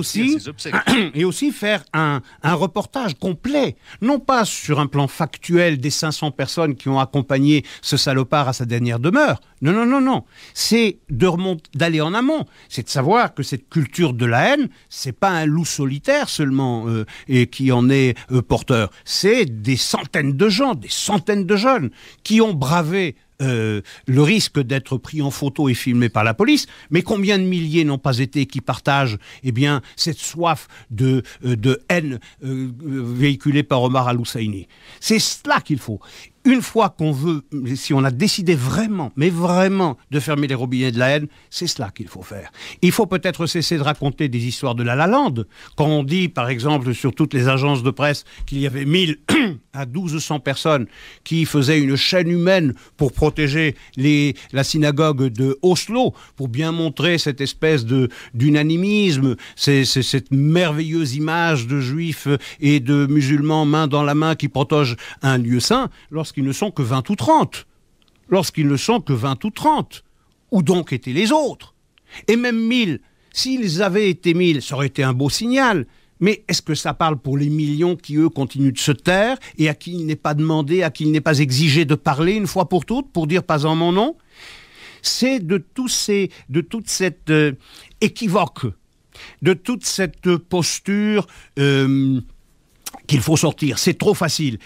aussi faire un reportage complet, non pas sur un plan factuel des 500 personnes qui ont accompagné ce salopard à sa dernière demeure. Non. C'est d'aller en amont. C'est de savoir que cette culture de la haine, c'est pas un loup solitaire seulement et qui en est porteur. C'est des centaines de gens, des centaines de jeunes qui ont bravé le risque d'être pris en photo et filmé par la police, mais combien de milliers n'ont pas été qui partagent cette soif de haine véhiculée par Omar al-Husseini. C'est cela qu'il faut. Une fois qu'on veut, si on a décidé vraiment, mais vraiment, de fermer les robinets de la haine, c'est cela qu'il faut faire. Il faut peut-être cesser de raconter des histoires de La La Land. Quand on dit, par exemple, sur toutes les agences de presse, qu'il y avait 1000 à 1200 personnes qui faisaient une chaîne humaine pour protéger la synagogue de Oslo, pour bien montrer cette espèce d'unanimisme, cette merveilleuse image de juifs et de musulmans main dans la main qui protègent un lieu saint, lorsqu'ils ne sont que 20 ou 30. Lorsqu'ils ne sont que 20 ou 30. Où donc étaient les autres? Et même 1000, s'ils avaient été 1000, ça aurait été un beau signal. Mais est-ce que ça parle pour les millions qui, eux, continuent de se taire et à qui il n'est pas demandé, à qui il n'est pas exigé de parler une fois pour toutes, pour dire pas en mon nom? C'est de toute cette équivoque, de toute cette posture qu'il faut sortir. C'est trop facile.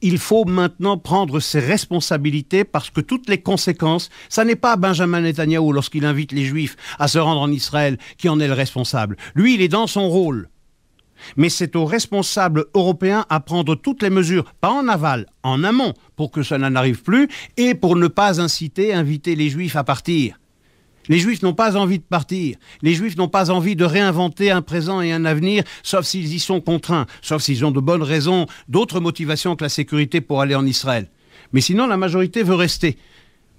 Il faut maintenant prendre ses responsabilités parce que toutes les conséquences, ça n'est pas Benjamin Netanyahou lorsqu'il invite les Juifs à se rendre en Israël qui en est le responsable. Lui, il est dans son rôle. Mais c'est aux responsables européens à prendre toutes les mesures, pas en aval, en amont, pour que cela n'arrive plus et pour ne pas inviter les Juifs à partir. Les Juifs n'ont pas envie de partir. Les Juifs n'ont pas envie de réinventer un présent et un avenir, sauf s'ils y sont contraints, sauf s'ils ont de bonnes raisons, d'autres motivations que la sécurité pour aller en Israël. Mais sinon, la majorité veut rester.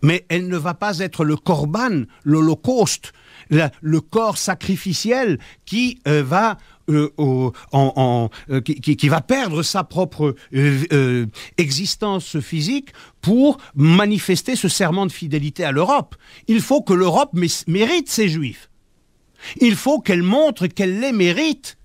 Mais elle ne va pas être le korban, l'holocauste, le corps sacrificiel qui va perdre sa propre existence physique pour manifester ce serment de fidélité à l'Europe. Il faut que l'Europe mérite ses Juifs. Il faut qu'elle montre qu'elle les mérite.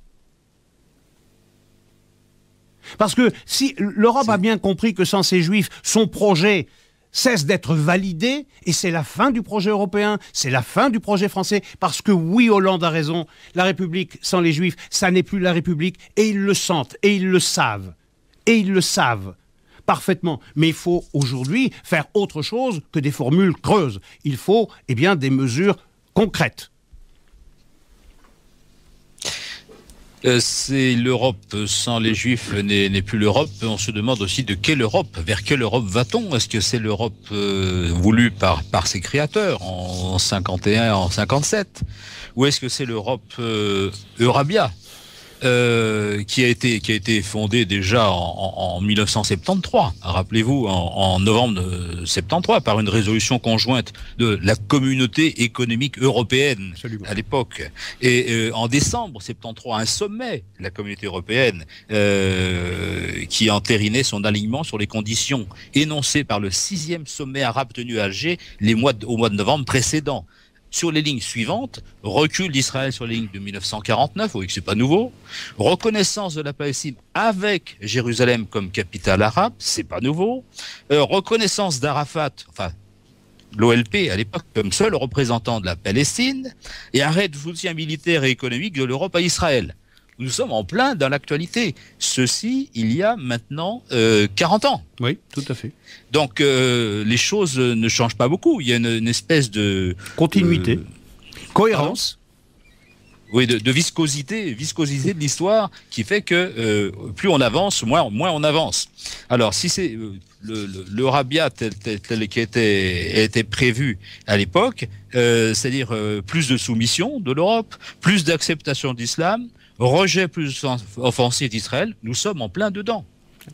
Parce que si l'Europe a bien compris que sans ces Juifs, son projet cesse d'être validé, et c'est la fin du projet européen, c'est la fin du projet français, parce que oui, Hollande a raison, la République sans les Juifs, ça n'est plus la République, et ils le sentent, et ils le savent, parfaitement. Mais il faut aujourd'hui faire autre chose que des formules creuses. Il faut, des mesures concrètes. C'est l'Europe sans les Juifs n'est plus l'Europe. On se demande aussi de quelle Europe, vers quelle Europe va-t-on? Est-ce que c'est l'Europe voulue par ses créateurs en 51, en 57? Ou est-ce que c'est l'Europe Eurabia qui a été fondée déjà en 1973, rappelez-vous, en novembre 73, par une résolution conjointe de la communauté économique européenne. Absolument. À l'époque. Et en décembre 73, un sommet de la communauté européenne qui entérinait son alignement sur les conditions énoncées par le 6e sommet arabe tenu à Alger au mois de novembre précédent. Sur les lignes suivantes, recul d'Israël sur les lignes de 1949, vous voyez que c'est pas nouveau, reconnaissance de la Palestine avec Jérusalem comme capitale arabe, c'est pas nouveau, reconnaissance d'Arafat, enfin l'OLP à l'époque comme seul représentant de la Palestine, et arrêt de soutien militaire et économique de l'Europe à Israël. Nous sommes en plein dans l'actualité. Ceci, il y a maintenant 40 ans. Oui, tout à fait. Donc, les choses ne changent pas beaucoup. Il y a une espèce de... continuité. Cohérence. Oui, de viscosité de l'histoire qui fait que plus on avance, moins on avance. Alors, si c'est le Rabia tel qui était prévu à l'époque, c'est-à-dire plus de soumission de l'Europe, plus d'acceptation de l'islam, rejet plus offensif d'Israël, nous sommes en plein dedans.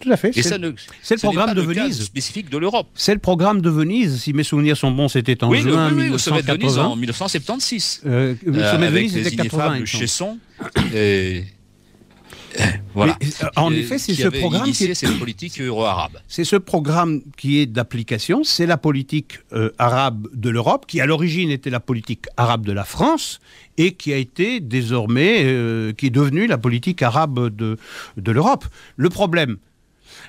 Tout à fait. Et C'est le programme de Venise. Spécifique de l'Europe. C'est le programme de Venise. Si mes souvenirs sont bons, c'était en juin 1980. Au sommet de Venise en 1976. Le sommet de Venise, c'était 80. Le Chesson. Voilà. Mais, en effet, c'est ce programme qui est cette politique euro-arabe. C'est ce programme qui est d'application. C'est la politique arabe de l'Europe, qui à l'origine était la politique arabe de la France et qui a été désormais, qui est devenue la politique arabe de l'Europe. Le problème,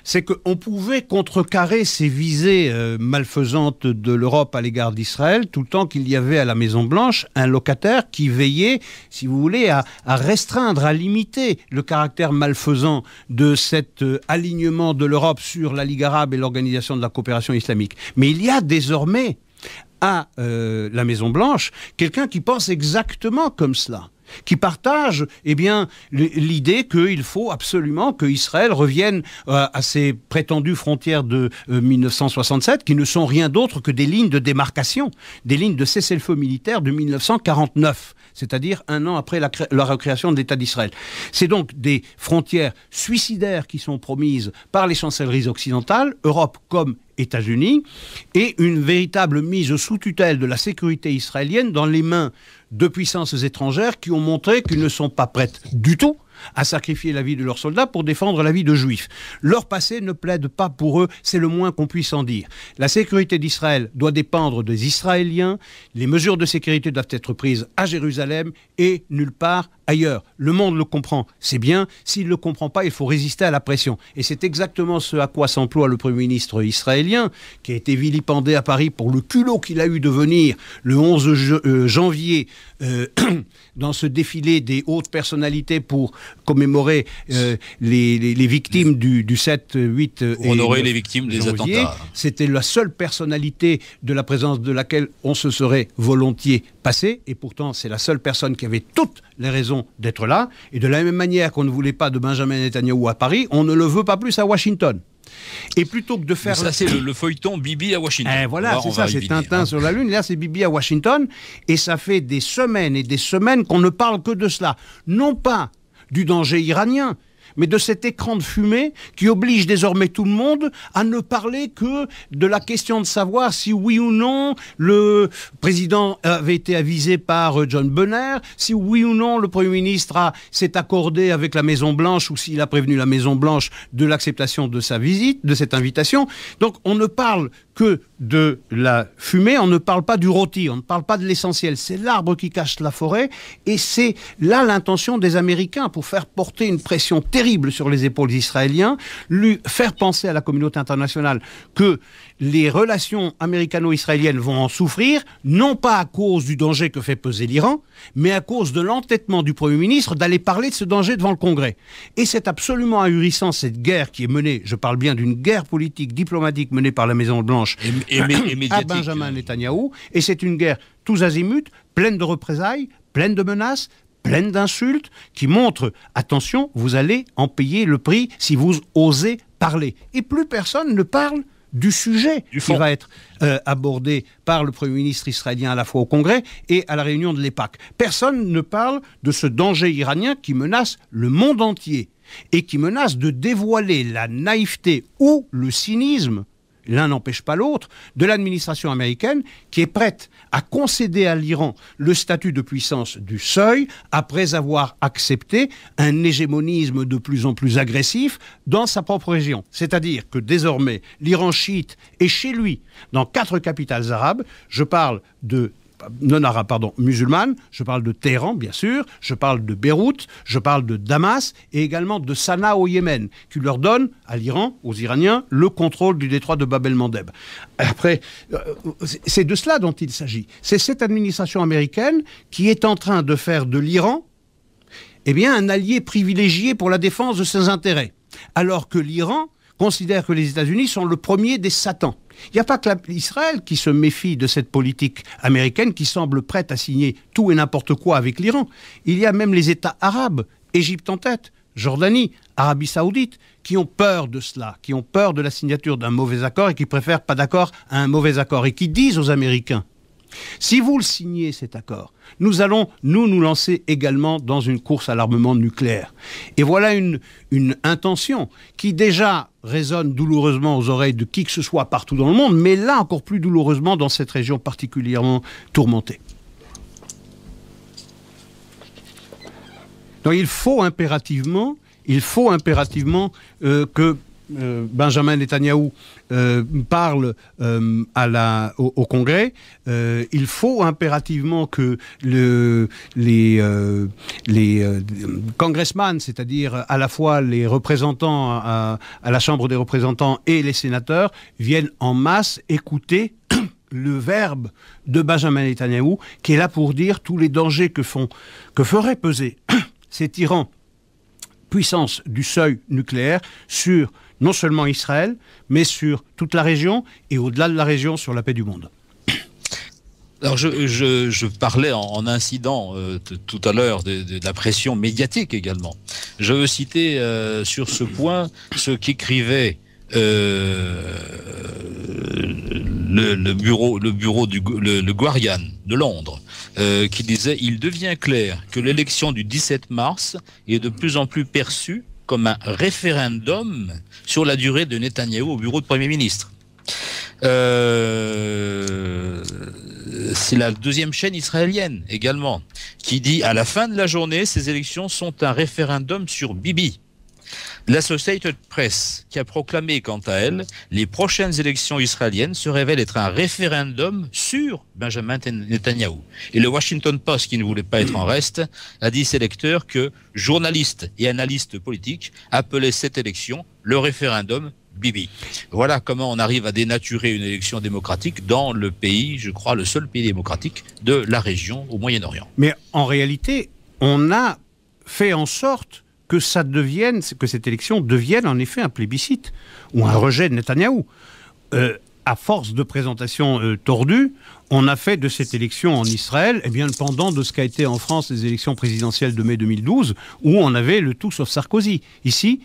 c'est qu'on pouvait contrecarrer ces visées malfaisantes de l'Europe à l'égard d'Israël tout le temps qu'il y avait à la Maison-Blanche un locataire qui veillait, si vous voulez, à restreindre, à limiter le caractère malfaisant de cet alignement de l'Europe sur la Ligue arabe et l'Organisation de la coopération islamique. Mais il y a désormais à la Maison-Blanche quelqu'un qui pense exactement comme cela, qui partage l'idée qu'il faut absolument que Israël revienne à ses prétendues frontières de 1967, qui ne sont rien d'autre que des lignes de démarcation, des lignes de cessez-le-feu militaire de 1949, c'est-à-dire un an après la recréation de l'État d'Israël. C'est donc des frontières suicidaires qui sont promises par les chancelleries occidentales, Europe comme États-Unis, et une véritable mise sous tutelle de la sécurité israélienne dans les mains de puissances étrangères qui ont montré qu'ils ne sont pas prêtes du tout à sacrifier la vie de leurs soldats pour défendre la vie de juifs. Leur passé ne plaide pas pour eux, c'est le moins qu'on puisse en dire. La sécurité d'Israël doit dépendre des Israéliens, les mesures de sécurité doivent être prises à Jérusalem et nulle part ailleurs. Le monde le comprend, c'est bien. S'il ne le comprend pas, il faut résister à la pression. Et c'est exactement ce à quoi s'emploie le Premier ministre israélien, qui a été vilipendé à Paris pour le culot qu'il a eu de venir le 11 janvier dans ce défilé des hautes personnalités pour commémorer les victimes du 7, 8 et honorer les victimes des attentats. C'était la seule personnalité de la présence de laquelle on se serait volontiers passé, et pourtant c'est la seule personne qui avait toutes les raisons d'être là. Et de la même manière qu'on ne voulait pas de Benjamin Netanyahou à Paris, on ne le veut pas plus à Washington. Et plutôt que de faire... Ça, c'est le feuilleton Bibi à Washington. Voilà, c'est ça, c'est Tintin sur la Lune. Là, c'est Bibi à Washington. Et ça fait des semaines et des semaines qu'on ne parle que de cela. Non pas du danger iranien, mais de cet écran de fumée qui oblige désormais tout le monde à ne parler que de la question de savoir si oui ou non le président avait été avisé par John Boehner, si oui ou non le Premier ministre s'est accordé avec la Maison-Blanche ou s'il a prévenu la Maison-Blanche de l'acceptation de sa visite, de cette invitation. Donc on ne parle que de la fumée, on ne parle pas du rôti, on ne parle pas de l'essentiel. C'est l'arbre qui cache la forêt, et c'est là l'intention des Américains pour faire porter une pression terrible sur les épaules israéliens, lui faire penser à la communauté internationale que les relations américano-israéliennes vont en souffrir, non pas à cause du danger que fait peser l'Iran, mais à cause de l'entêtement du Premier ministre d'aller parler de ce danger devant le Congrès. Et c'est absolument ahurissant, cette guerre qui est menée, je parle bien d'une guerre politique, diplomatique menée par la Maison-Blanche à Benjamin Netanyahou, et c'est une guerre tous azimuts, pleine de représailles, pleine de menaces, pleine d'insultes, qui montre, attention, vous allez en payer le prix si vous osez parler. Et plus personne ne parle du sujet qui va être abordé par le Premier ministre israélien à la fois au Congrès et à la réunion de l'EPAC. Personne ne parle de ce danger iranien qui menace le monde entier et qui menace de dévoiler la naïveté ou le cynisme, l'un n'empêche pas l'autre, de l'administration américaine qui est prête à concéder à l'Iran le statut de puissance du seuil après avoir accepté un hégémonisme de plus en plus agressif dans sa propre région. C'est-à-dire que désormais, l'Iran chiite est chez lui dans 4 capitales arabes. Je parle de musulmanes, je parle de Téhéran, bien sûr, je parle de Beyrouth, je parle de Damas et également de Sanaa au Yémen, qui leur donne à l'Iran, aux Iraniens, le contrôle du détroit de Bab el-Mandeb. Après, c'est de cela dont il s'agit. C'est cette administration américaine qui est en train de faire de l'Iran un allié privilégié pour la défense de ses intérêts, alors que l'Iran considère que les États-Unis sont le premier des satans. Il n'y a pas que Israël qui se méfie de cette politique américaine qui semble prête à signer tout et n'importe quoi avec l'Iran. Il y a même les États arabes, Égypte en tête, Jordanie, Arabie Saoudite, qui ont peur de cela, qui ont peur de la signature d'un mauvais accord et qui préfèrent pas d'accord à un mauvais accord et qui disent aux Américains Si vous le signez, cet accord, nous allons nous lancer également dans une course à l'armement nucléaire. Et voilà une intention qui déjà résonne douloureusement aux oreilles de qui que ce soit partout dans le monde, mais là encore plus douloureusement dans cette région particulièrement tourmentée. Donc il faut impérativement que Benjamin Netanyahou parle au Congrès. Il faut impérativement que les congressmen, c'est-à-dire à la fois les représentants à la Chambre des représentants et les sénateurs, viennent en masse écouter le verbe de Benjamin Netanyahou, qui est là pour dire tous les dangers que feraient peser ces tyrans puissance du seuil nucléaire sur non seulement Israël, mais sur toute la région et au-delà de la région sur la paix du monde. Alors je parlais en incident tout à l'heure de la pression médiatique également. Je veux citer sur ce point ce qu'écrivait le Guardian de Londres, qui disait « Il devient clair que l'élection du 17 mars est de plus en plus perçue comme un référendum sur la durée de Netanyahou au bureau de Premier ministre. » C'est la deuxième chaîne israélienne également qui dit « À la fin de la journée, ces élections sont un référendum sur Bibi ». L'Associated Press, qui a proclamé quant à elle, les prochaines élections israéliennes se révèlent être un référendum sur Benjamin Netanyahou. Et le Washington Post, qui ne voulait pas être en reste, a dit ses lecteurs que journalistes et analystes politiques appelaient cette élection le référendum Bibi. Voilà comment on arrive à dénaturer une élection démocratique dans le pays, je crois, le seul pays démocratique de la région au Moyen-Orient. Mais en réalité, on a fait en sorte que cette élection devienne en effet un plébiscite ou un rejet de Netanyahou. À force de présentations tordues, on a fait de cette élection en Israël le pendant de ce qu'a été en France les élections présidentielles de mai 2012, où on avait le tout sauf Sarkozy. Ici,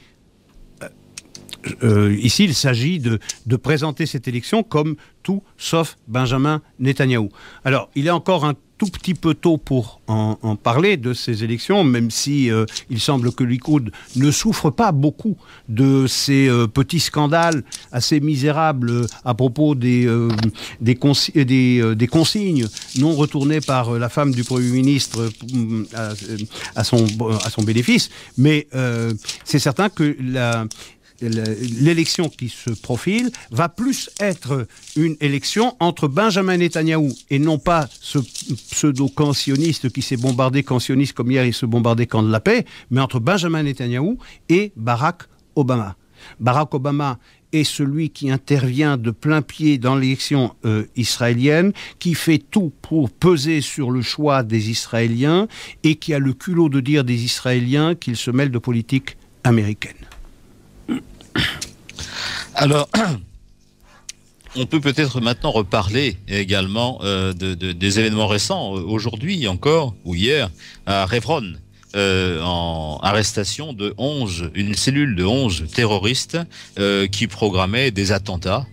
il s'agit de présenter cette élection comme tout sauf Benjamin Netanyahou. Alors, il est encore un tout petit peu tôt pour en parler de ces élections, même si il semble que Likoud ne souffre pas beaucoup de ces petits scandales assez misérables à propos des consignes non retournées par la femme du Premier ministre à son bénéfice. Mais c'est certain que l'élection qui se profile va plus être une élection entre Benjamin Netanyahou et non pas ce pseudo-camp sioniste qui s'est bombardé camp sioniste comme hier il se bombardait camp de la paix, mais entre Benjamin Netanyahou et Barack Obama. Barack Obama est celui qui intervient de plein pied dans l'élection israélienne, qui fait tout pour peser sur le choix des Israéliens et qui a le culot de dire des Israéliens qu'ils se mêlent de politique américaine. Alors, on peut peut-être maintenant reparler également des événements récents, aujourd'hui encore, ou hier, à Hebron, en arrestation de une cellule de 11 terroristes qui programmaient des attentats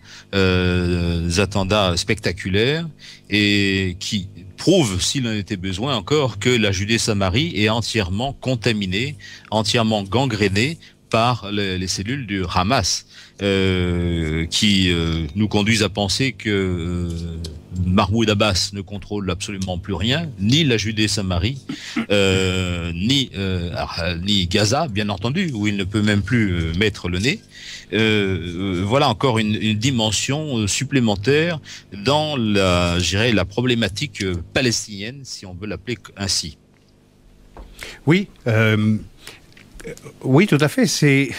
spectaculaires et qui prouve, s'il en était besoin encore, que la Judée-Samarie est entièrement contaminée, entièrement gangrénée par les cellules du Hamas, qui nous conduisent à penser que Mahmoud Abbas ne contrôle absolument plus rien, ni la Judée-Samarie, ni Gaza, bien entendu, où il ne peut même plus mettre le nez. Voilà encore une dimension supplémentaire dans la problématique palestinienne, si on veut l'appeler ainsi. Oui, oui, tout à fait.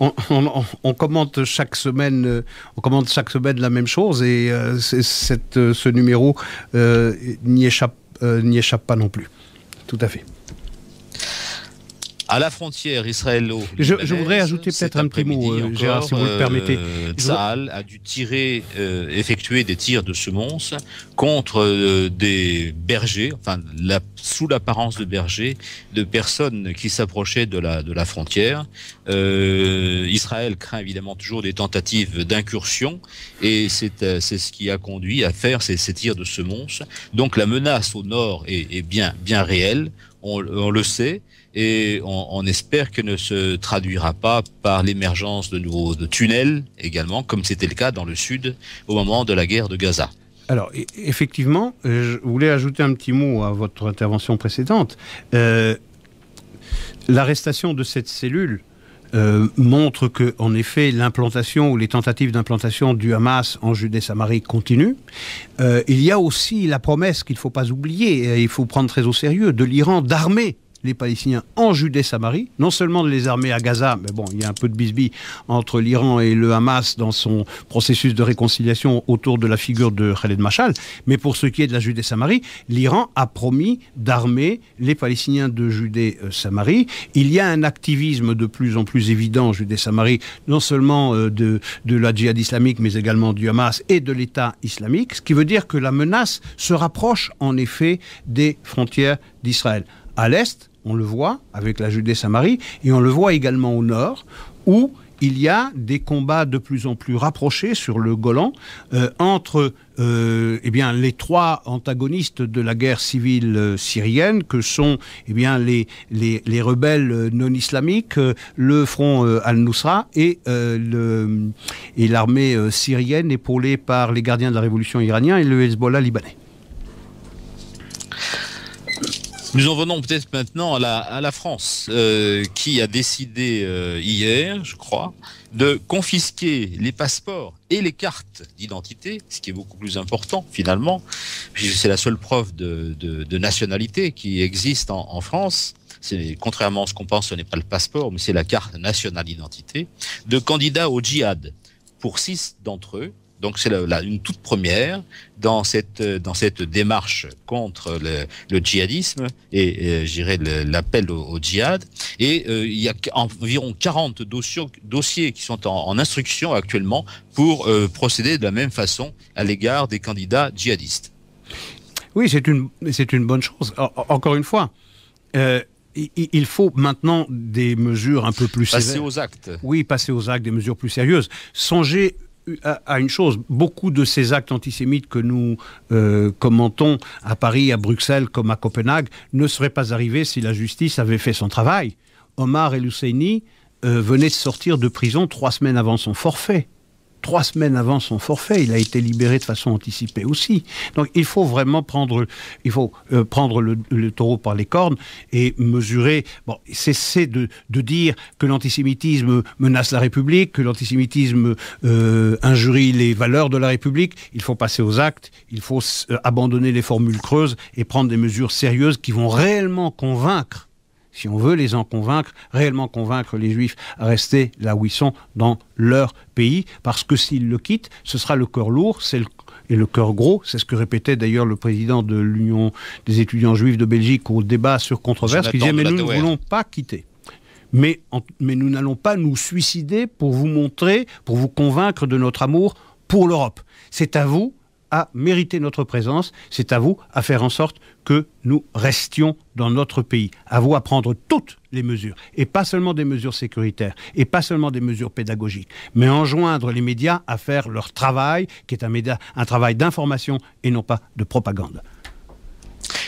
On commente chaque semaine, la même chose et ce numéro n'y échappe pas non plus. Tout à fait. À la frontière israélo-libanaise, je voudrais ajouter peut-être un petit mot, Gérard, si vous le permettez. Tsahal a dû effectuer des tirs de semonces contre des bergers, enfin sous l'apparence de bergers, de personnes qui s'approchaient de la frontière. Israël craint évidemment toujours des tentatives d'incursion, et c'est ce qui a conduit à faire ces tirs de semonces. Donc la menace au nord est bien réelle, on le sait. Et on espère que ne se traduira pas par l'émergence de nouveaux tunnels également, comme c'était le cas dans le sud au moment de la guerre de Gaza. Alors, effectivement, je voulais ajouter un petit mot à votre intervention précédente. L'arrestation de cette cellule montre que, en effet, l'implantation ou les tentatives d'implantation du Hamas en Judée-Samarie continuent. Il y a aussi la promesse qu'il ne faut pas oublier, et il faut prendre très au sérieux, de l'Iran d'armer les Palestiniens en Judée-Samarie, non seulement de les armer à Gaza, mais bon, il y a un peu de bisbille entre l'Iran et le Hamas dans son processus de réconciliation autour de la figure de Khaled Mashal, mais pour ce qui est de la Judée-Samarie, l'Iran a promis d'armer les Palestiniens de Judée-Samarie. Il y a un activisme de plus en plus évident en Judée-Samarie, non seulement de la djihad islamique, mais également du Hamas et de l'État islamique, ce qui veut dire que la menace se rapproche en effet des frontières d'Israël. À l'est, on le voit avec la Judée-Samarie, et on le voit également au nord, où il y a des combats de plus en plus rapprochés sur le Golan entre les trois antagonistes de la guerre civile syrienne, que sont les rebelles non islamiques, le front al-Nusra et l'armée syrienne épaulée par les gardiens de la révolution iranien et le Hezbollah libanais. Nous en venons peut-être maintenant à la France, qui a décidé hier, je crois, de confisquer les passeports et les cartes d'identité, ce qui est beaucoup plus important finalement, puisque c'est la seule preuve de nationalité qui existe en France. Contrairement à ce qu'on pense, ce n'est pas le passeport, mais c'est la carte nationale d'identité, de candidats au djihad, pour 6 d'entre eux. Donc c'est une toute première dans cette démarche contre le djihadisme et je dirais l'appel au djihad. Et il y a environ 40 dossiers qui sont en instruction actuellement pour procéder de la même façon à l'égard des candidats djihadistes. Oui, c'est une bonne chose. Encore une fois, il faut maintenant des mesures un peu plus sévères. Passer aux actes. Oui, passer aux actes, des mesures plus sérieuses. Songez à une chose, beaucoup de ces actes antisémites que nous commentons à Paris, à Bruxelles, comme à Copenhague, ne seraient pas arrivés si la justice avait fait son travail. Omar El-Husseini venait de sortir de prison 3 semaines avant son forfait. 3 semaines avant son forfait, il a été libéré de façon anticipée aussi. Donc il faut vraiment prendre le taureau par les cornes et mesurer, cesser de dire que l'antisémitisme menace la République, que l'antisémitisme injurie les valeurs de la République. Il faut passer aux actes, il faut abandonner les formules creuses et prendre des mesures sérieuses qui vont réellement convaincre, si on veut les en convaincre, réellement convaincre les Juifs à rester là où ils sont dans leur pays, parce que s'ils le quittent, ce sera le cœur lourd, et le cœur gros. C'est ce que répétait d'ailleurs le président de l'Union des étudiants juifs de Belgique au débat sur controverse, qui disait « mais nous ne voulons pas quitter ». Mais nous n'allons pas nous suicider pour vous montrer, pour vous convaincre de notre amour pour l'Europe. C'est à vous à mériter notre présence, c'est à vous à faire en sorte que nous restions dans notre pays. À vous à prendre toutes les mesures, et pas seulement des mesures sécuritaires, et pas seulement des mesures pédagogiques, mais enjoindre les médias à faire leur travail, qui est un travail d'information et non pas de propagande.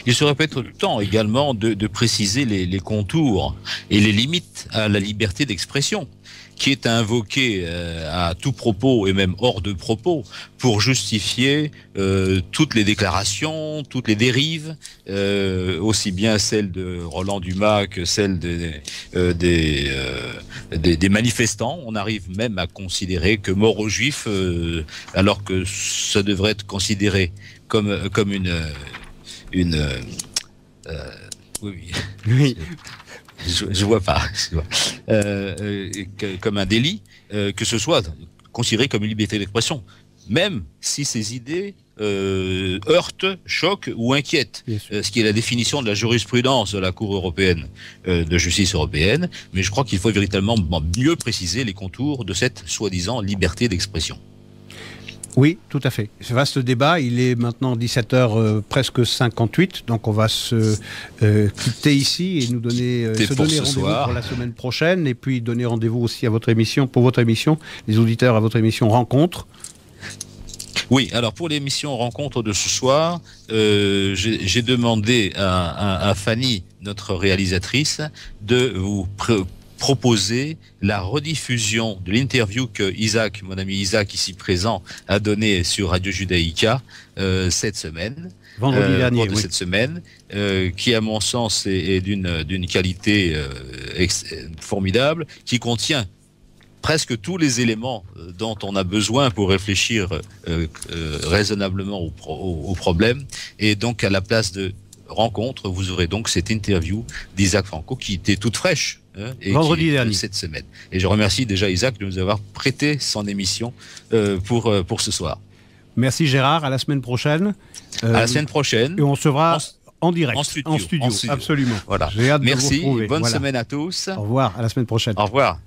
Il serait peut-être temps également de préciser les contours et les limites à la liberté d'expression, qui est invoquée à tout propos et même hors de propos pour justifier toutes les déclarations, toutes les dérives, aussi bien celles de Roland Dumas que celles des manifestants. On arrive même à considérer que mort aux Juifs, alors que ça devrait être considéré comme oui. Je vois pas. Comme un délit, que ce soit considéré comme une liberté d'expression, même si ces idées heurte, choque ou inquiète, ce qui est la définition de la jurisprudence de la Cour européenne de justice européenne. Mais je crois qu'il faut véritablement mieux préciser les contours de cette soi-disant liberté d'expression. Oui, tout à fait. Ce vaste débat, il est maintenant 17h presque 58, donc on va se quitter ici et nous donner, se donner rendez-vous pour la semaine prochaine, et puis donner rendez-vous aussi à votre émission, pour votre émission, les auditeurs à votre émission Rencontre. Oui, alors pour l'émission Rencontre de ce soir, j'ai demandé à Fanny, notre réalisatrice, de vous proposer la rediffusion de l'interview que Isaac, mon ami Isaac ici présent, a donnée sur Radio Judaïka cette semaine. Vendredi dernier, de cette semaine, qui à mon sens est d'une qualité formidable, qui contient presque tous les éléments dont on a besoin pour réfléchir raisonnablement au problème. Et donc à la place de Rencontre, vous aurez donc cette interview d'Isaac Franco qui était toute fraîche. Vendredi dernier. Cette semaine. Et je remercie déjà Isaac de nous avoir prêté son émission pour ce soir. Merci Gérard, à la semaine prochaine. À la semaine prochaine. Et on se verra en direct, en studio. absolument. Voilà. J'ai hâte de Merci, vous retrouver. Bonne semaine à tous. Au revoir, à la semaine prochaine. Au revoir.